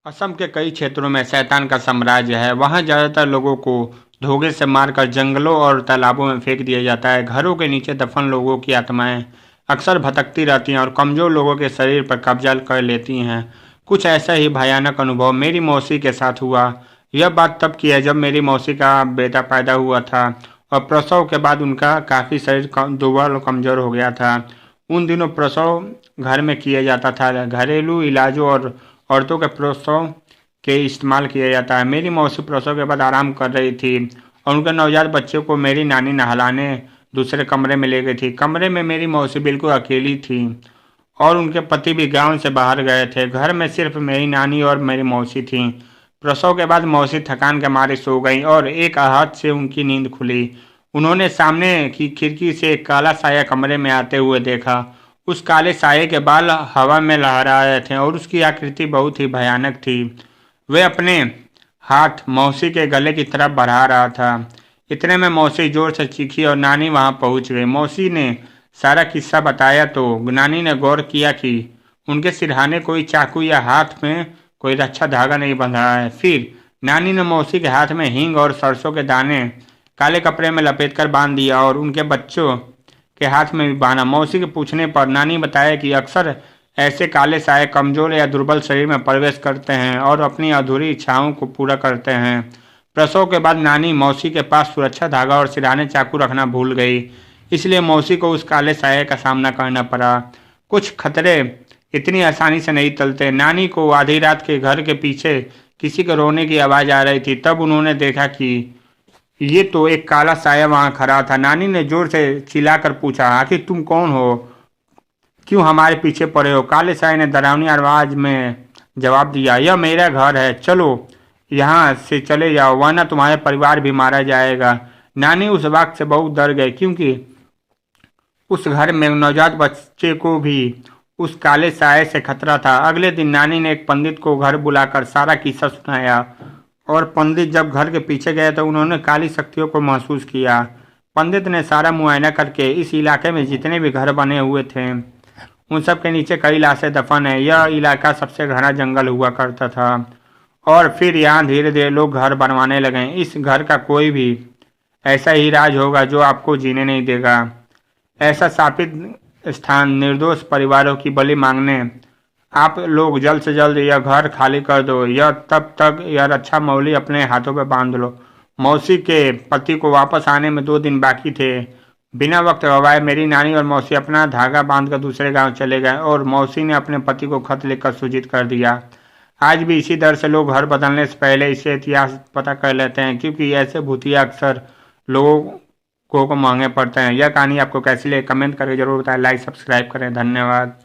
असम के कई क्षेत्रों में शैतान का साम्राज्य है। वहाँ ज़्यादातर लोगों को धोखे से मारकर जंगलों और तालाबों में फेंक दिया जाता है। घरों के नीचे दफन लोगों की आत्माएं अक्सर भटकती रहती हैं और कमज़ोर लोगों के शरीर पर कब्जा कर लेती हैं। कुछ ऐसा ही भयानक अनुभव मेरी मौसी के साथ हुआ। यह बात तब की है जब मेरी मौसी का बेटा पैदा हुआ था और प्रसव के बाद उनका काफ़ी शरीर दुर्बल और कमज़ोर हो गया था। उन दिनों प्रसव घर में किया जाता था। घरेलू इलाजों और औरतों के प्रसव के इस्तेमाल किया जाता है। मेरी मौसी प्रसव के बाद आराम कर रही थी और उनके नवजात बच्चे को मेरी नानी नहलाने दूसरे कमरे में ले गई थी। कमरे में मेरी मौसी बिल्कुल अकेली थी और उनके पति भी गांव से बाहर गए थे। घर में सिर्फ मेरी नानी और मेरी मौसी थी। प्रसव के बाद मौसी थकान के मारे सो गई और एक आहट से उनकी नींद खुली। उन्होंने सामने की खिड़की से एक काला साया कमरे में आते हुए देखा। उस काले साये के बाल हवा में लहरा रहे थे और उसकी आकृति बहुत ही भयानक थी। वह अपने हाथ मौसी के गले की तरफ बढ़ा रहा था। इतने में मौसी जोर से चीखी और नानी वहां पहुंच गई। मौसी ने सारा किस्सा बताया तो नानी ने गौर किया कि उनके सिरहाने कोई चाकू या हाथ में कोई रक्षा धागा नहीं बंधा है। फिर नानी ने मौसी के हाथ में हींग और सरसों के दाने काले कपड़े में लपेटकर बांध दिया और उनके बच्चों के हाथ में भी बांधा। मौसी के पूछने पर नानी बताया कि अक्सर ऐसे काले साए कमजोर या दुर्बल शरीर में प्रवेश करते हैं और अपनी अधूरी इच्छाओं को पूरा करते हैं। प्रसव के बाद नानी मौसी के पास सुरक्षा धागा और सिरहाने चाकू रखना भूल गई, इसलिए मौसी को उस काले साए का सामना करना पड़ा। कुछ खतरे इतनी आसानी से नहीं टलते। नानी को आधी रात के घर के पीछे किसी के रोने की आवाज़ आ रही थी। तब उन्होंने देखा कि ये तो एक काला साया वहां खड़ा था। नानी ने जोर से चिल्लाकर पूछा, आखिर तुम कौन हो, क्यों हमारे पीछे पड़े हो? काले साये ने डरावनी आवाज में जवाब दिया, यह मेरा घर है, चलो यहाँ से चले जाओ वरना तुम्हारे परिवार भी मारा जाएगा। नानी उस वक्त से बहुत डर गए क्योंकि उस घर में नवजात बच्चे को भी उस काले साये से खतरा था। अगले दिन नानी ने एक पंडित को घर बुलाकर सारा किस्सा सुनाया और पंडित जब घर के पीछे गए तो उन्होंने काली शक्तियों को महसूस किया। पंडित ने सारा मुआयना करके इस इलाके में जितने भी घर बने हुए थे उन सब के नीचे कई लाशें दफन है। यह इलाका सबसे घना जंगल हुआ करता था और फिर यहाँ धीरे धीरे लोग घर बनवाने लगे। इस घर का कोई भी ऐसा ही राज होगा जो आपको जीने नहीं देगा। ऐसा शापित स्थान निर्दोष परिवारों की बलि मांगने आप लोग जल्द से जल्द यह घर खाली कर दो। यह तब तक यह रक्षा मौली अपने हाथों पे बांध लो। मौसी के पति को वापस आने में 2 दिन बाकी थे। बिना वक्त गवाए मेरी नानी और मौसी अपना धागा बांधकर दूसरे गांव चले गए और मौसी ने अपने पति को खत लिखकर सूचित कर दिया। आज भी इसी दर से लोग घर बदलने से पहले इसे इतिहास पता कर लेते हैं क्योंकि ऐसे भूतिया अक्सर लोगों को महंगे पड़ते हैं। यह कहानी आपको कैसी लगी कमेंट करके जरूर बताएं। लाइक सब्सक्राइब करें। धन्यवाद।